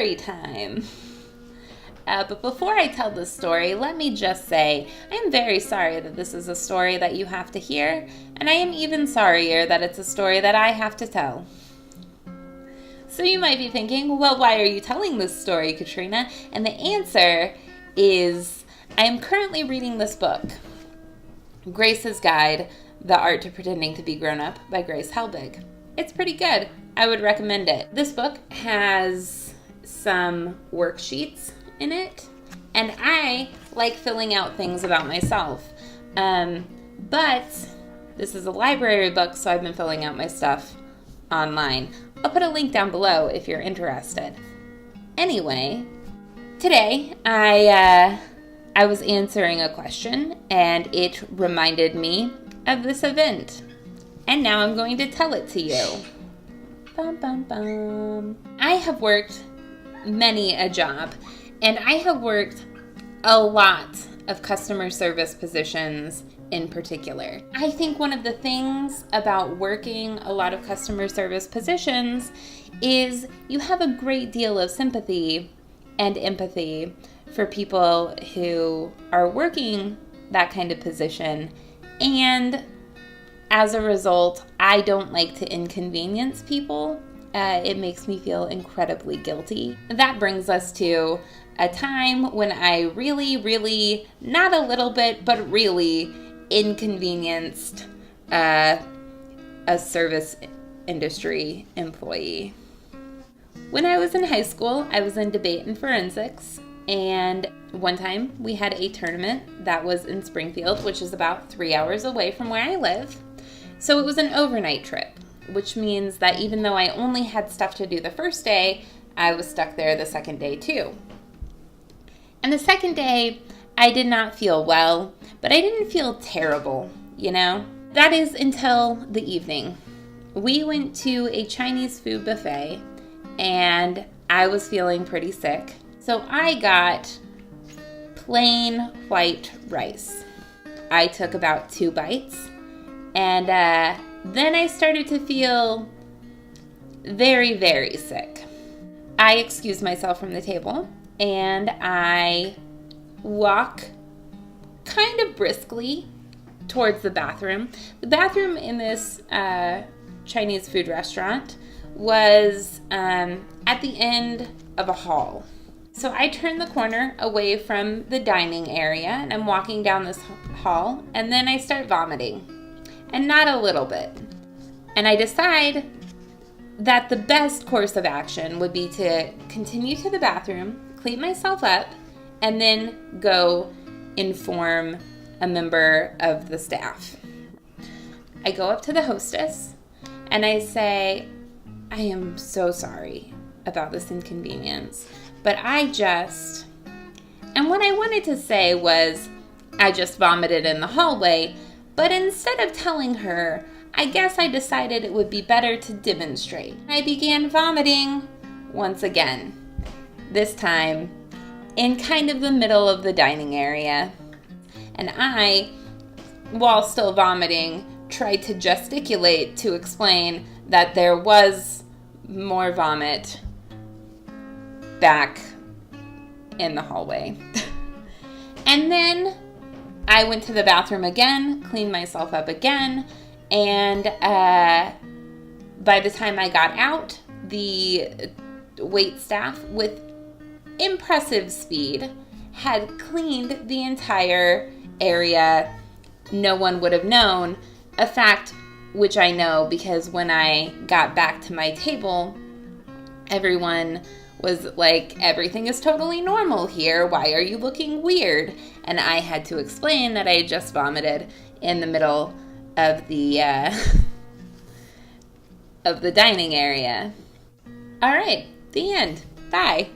story time. But before I tell this story, let me just say I am very sorry that this is a story that you have to hear, and I am even sorrier that it's a story that I have to tell. So you might be thinking, well, why are you telling this story, Katrina? And the answer is I am currently reading this book, Grace's Guide, The Art to Pretending to be Grown Up by Grace Helbig. It's pretty good. I would recommend it. This book has some worksheets in it, and I like filling out things about myself. But this is a library book, so I've been filling out my stuff online. I'll put a link down below if you're interested. Anyway, today I was answering a question, and it reminded me of this event. And now I'm going to tell it to you. Bum, bum, bum. I have worked many a job, and I have worked a lot of customer service positions in particular. I think one of the things about working a lot of customer service positions is you have a great deal of sympathy and empathy for people who are working that kind of position, and as a result, I don't like to inconvenience people. It makes me feel incredibly guilty. That brings us to a time when I really, not a little bit, but really inconvenienced a service industry employee. When I was in high school, I was in debate and forensics, and one time we had a tournament that was in Springfield, which is about 3 hours away from where I live. So it was an overnight trip, which means that even though I only had stuff to do the first day, I was stuck there the second day too. And the second day, I did not feel well, but I didn't feel terrible, you know? That is until the evening. We went to a Chinese food buffet, and I was feeling pretty sick. So I got plain white rice. I took about 2 bites. And then I started to feel very sick. I excused myself from the table, and I walk kind of briskly towards the bathroom. The bathroom in this Chinese food restaurant was at the end of a hall. So I turn the corner away from the dining area, and I'm walking down this hall, and then I start vomiting. And not a little bit. And I decide that the best course of action would be to continue to the bathroom, clean myself up, and then go inform a member of the staff. I go up to the hostess and I say, I am so sorry about this inconvenience, but and what I wanted to say was, I just vomited in the hallway. But instead of telling her, I guess I decided it would be better to demonstrate. I began vomiting once again, this time in kind of the middle of the dining area. And I, while still vomiting, tried to gesticulate to explain that there was more vomit back in the hallway. And then I went to the bathroom again, cleaned myself up again, and by the time I got out, the wait staff, with impressive speed, had cleaned the entire area. No one would have known, a fact which I know because when I got back to my table, everyone was like, everything is totally normal here. Why are you looking weird? And I had to explain that I had just vomited in the middle of the dining area. All right, the end. Bye.